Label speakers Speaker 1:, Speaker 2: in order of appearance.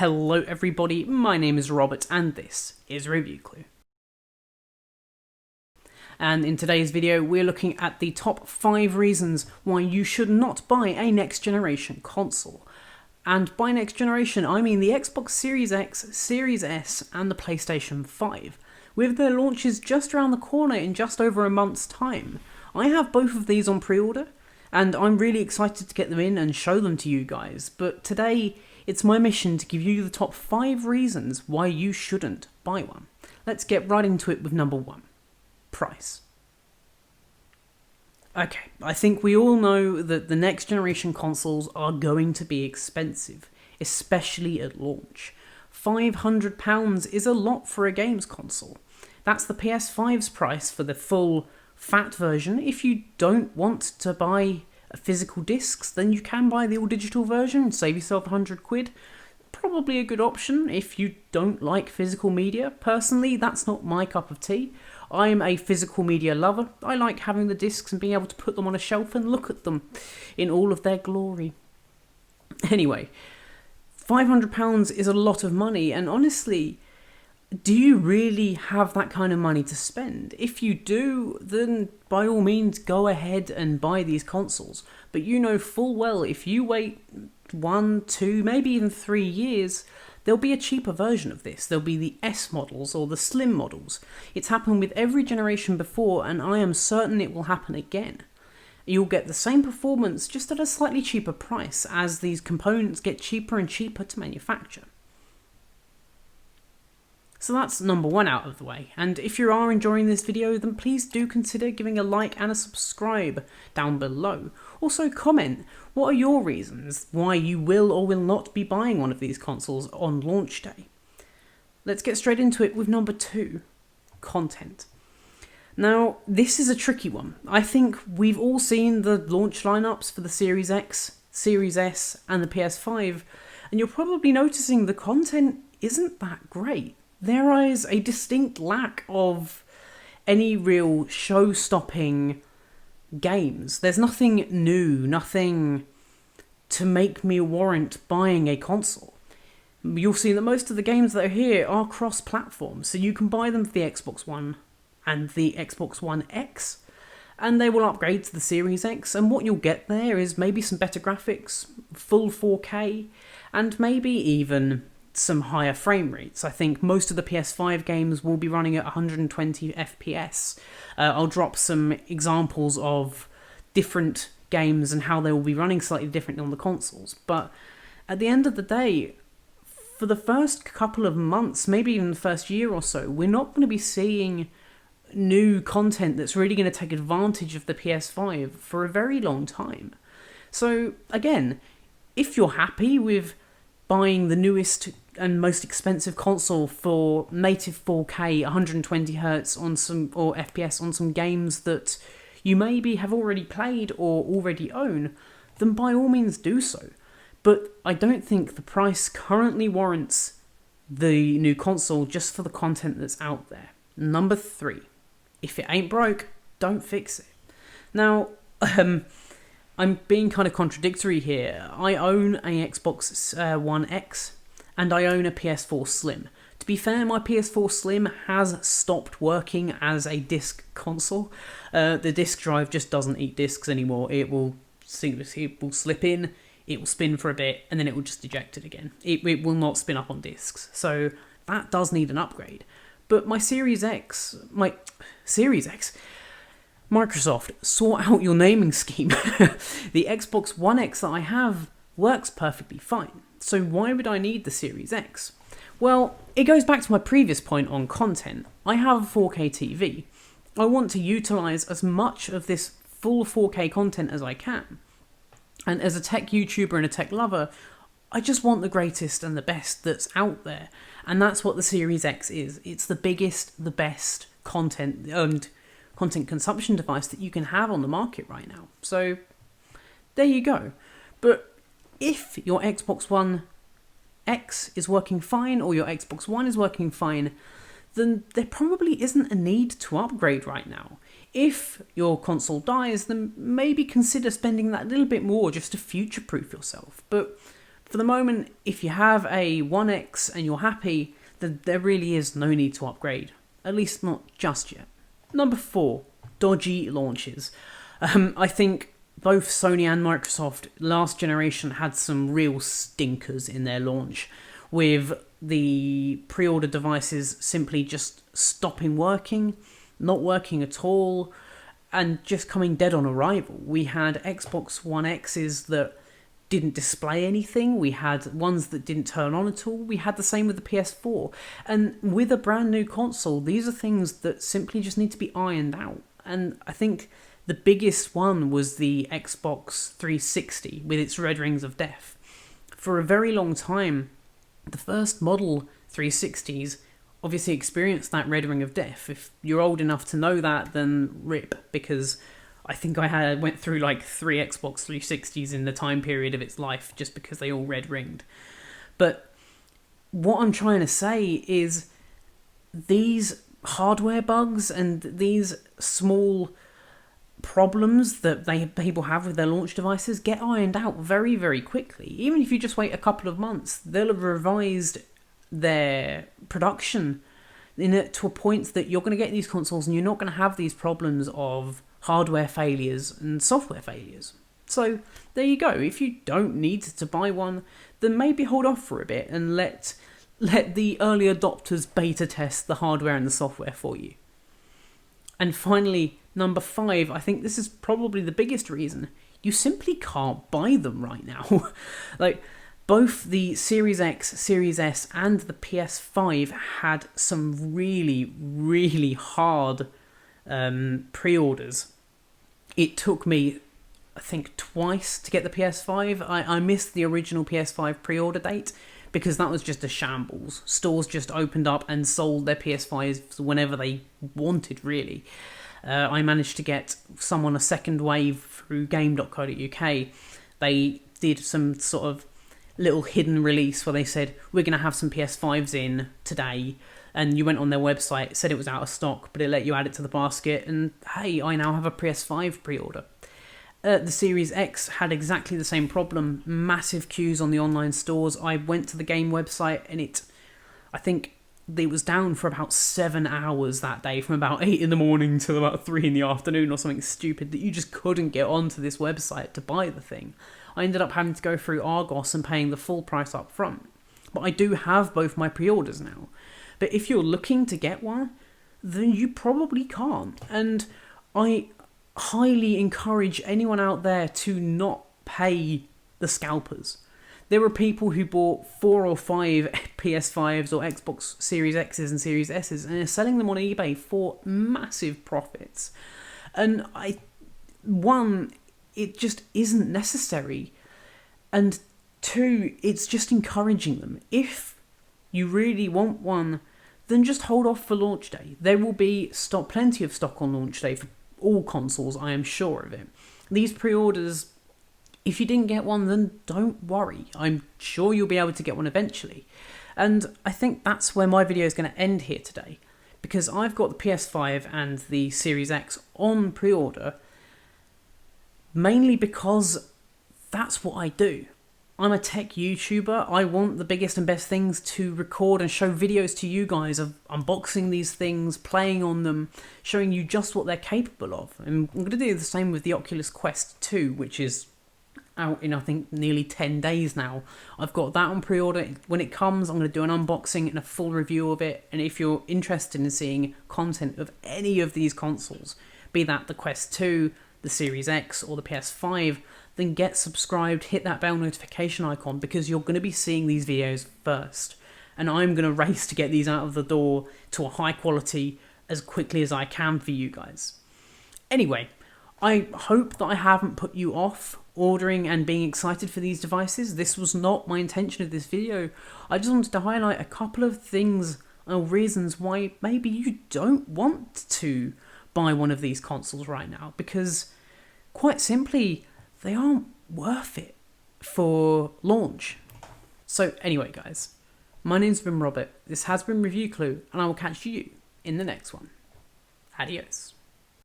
Speaker 1: Hello everybody, my name is Robert and this is Review Clue. And in today's video we're looking at the top 5 reasons why you should not buy a next generation console. And by next generation I mean the Xbox Series X, Series S and the PlayStation 5, with their launches just around the corner in just over a month's time. I have both of these on pre-order and I'm really excited to get them in and show them to you guys, but today it's my mission to give you the top 5 reasons why you shouldn't buy one. Let's get right into it with number 1. Price. Okay, I think we all know that the next generation consoles are going to be expensive, especially at launch. £500 is a lot for a games console. That's the PS5's price for the full fat version. If you don't want to buy physical discs, then you can buy the all digital version and save yourself £100. Probably a good option if you don't like physical media. Personally, that's not my cup of tea. I'm a physical media lover. I like having the discs and being able to put them on a shelf and look at them in all of their glory. Anyway, £500 is a lot of money, and honestly, do you really have that kind of money to spend? If you do, then by all means go ahead and buy these consoles. But you know full well if you wait 1, 2, maybe even 3 years, there'll be a cheaper version of this. There'll be the S models or the Slim models. It's happened with every generation before, and I am certain it will happen again. You'll get the same performance just at a slightly cheaper price as these components get cheaper and cheaper to manufacture. So that's number 1 out of the way, and if you are enjoying this video then please do consider giving a like and a subscribe down below. Also comment, what are your reasons why you will or will not be buying one of these consoles on launch day? Let's get straight into it with number 2, content. Now this is a tricky one. I think we've all seen the launch lineups for the Series X, Series S and the PS5, and you're probably noticing the content isn't that great. There is a distinct lack of any real show-stopping games. There's nothing new, nothing to make me warrant buying a console. You'll see that most of the games that are here are cross-platform, so you can buy them for the Xbox One and the Xbox One X, and they will upgrade to the Series X, and what you'll get there is maybe some better graphics, full 4K, and maybe even some higher frame rates. I think most of the PS5 games will be running at 120 FPS. I'll drop some examples of different games and how they will be running slightly differently on the consoles. But at the end of the day, for the first couple of months, maybe even the first year or so, we're not going to be seeing new content that's really going to take advantage of the PS5 for a very long time. So again, if you're happy with buying the newest and most expensive console for native 4K 120Hz on some, or FPS on some games that you maybe have already played or already own, then by all means do so. But I don't think the price currently warrants the new console just for the content that's out there. Number 3, if it ain't broke, don't fix it. Now, I'm being kind of contradictory here. I own a Xbox One X and I own a PS4 Slim. To be fair, my PS4 Slim has stopped working as a disc console. The disc drive just doesn't eat discs anymore. It will slip in, it will spin for a bit, and then it will just eject it again. It will not spin up on discs. So that does need an upgrade. But my Series X, Microsoft, sort out your naming scheme. The Xbox One X that I have works perfectly fine. So why would I need the Series X? Well, it goes back to my previous point on content. I have a 4K TV. I want to utilise as much of this full 4K content as I can. And as a tech YouTuber and a tech lover, I just want the greatest and the best that's out there. And that's what the Series X is. It's the biggest, the best content and content consumption device that you can have on the market right now. So there you go. But if your Xbox One X is working fine or your Xbox One is working fine, then there probably isn't a need to upgrade right now. If your console dies, then maybe consider spending that little bit more just to future-proof yourself. But For the moment, if you have a One X and you're happy, then there really is no need to upgrade. At least not just yet. Number 4, dodgy launches. I think both Sony and Microsoft last generation had some real stinkers in their launch, with the pre-order devices simply just stopping working, not working at all, and just coming dead on arrival. We had Xbox One X's that didn't display anything, we had ones that didn't turn on at all, we had the same with the PS4. And with a brand new console, these are things that simply just need to be ironed out. And I think the biggest one was the Xbox 360 with its red rings of death. For a very long time, the first model 360s obviously experienced that red ring of death. If you're old enough to know that, then rip, because I think I went through like 3 Xbox 360s in the time period of its life just because they all red ringed. But what I'm trying to say is these hardware bugs and these small problems that people have with their launch devices get ironed out very, very quickly. Even if you just wait a couple of months, they'll have revised their production to a point that you're going to get these consoles and you're not going to have these problems of hardware failures and software failures. So there you go. If you don't need to buy one, then maybe hold off for a bit and let the early adopters beta test the hardware and the software for you. And finally, number 5, I think this is probably the biggest reason. You simply can't buy them right now. Like, both the Series X, Series S, and the PS5 had some really, really hard pre-orders. It took me, I think, twice to get the PS5. I missed the original PS5 pre-order date because that was just a shambles. Stores just opened up and sold their PS5s whenever they wanted, really. I managed to get some on a second wave through game.co.uk. They did some sort of little hidden release where they said, we're going to have some PS5s in today. And you went on their website, said it was out of stock, but it let you add it to the basket. And hey, I now have a PS5 pre-order. The Series X had exactly the same problem. Massive queues on the online stores. I went to the game website and I think it was down for about 7 hours that day, from about 8 in the morning till about 3 in the afternoon or something stupid, that you just couldn't get onto this website to buy the thing. I ended up having to go through Argos and paying the full price up front. But I do have both my pre-orders now. But if you're looking to get one, then you probably can't. And I highly encourage anyone out there to not pay the scalpers. There are people who bought 4 or 5 PS5s or Xbox Series X's and Series S's and are selling them on eBay for massive profits. And one, it just isn't necessary. And 2, it's just encouraging them. If you really want one, then just hold off for launch day. There will be plenty of stock on launch day for all consoles, I am sure of it. These pre-orders, if you didn't get one, then don't worry. I'm sure you'll be able to get one eventually. And I think that's where my video is going to end here today, because I've got the PS5 and the Series X on pre-order, mainly because that's what I do. I'm a tech YouTuber. I want the biggest and best things to record and show videos to you guys of unboxing these things, playing on them, showing you just what they're capable of. And I'm going to do the same with the Oculus Quest 2, which is out in, I think, nearly 10 days now. I've got that on pre-order. When it comes, I'm going to do an unboxing and a full review of it. And if you're interested in seeing content of any of these consoles, be that the Quest 2, the Series X, or the PS5, then get subscribed, hit that bell notification icon, because you're going to be seeing these videos first. And I'm going to race to get these out of the door to a high quality as quickly as I can for you guys. Anyway, I hope that I haven't put you off ordering and being excited for these devices. This was not my intention of this video. I just wanted to highlight a couple of things or reasons why maybe you don't want to buy one of these consoles right now, because quite simply, they aren't worth it for launch. So anyway, guys, my name's been Robert, this has been Review Clue, and I will catch you in the next one. Adios.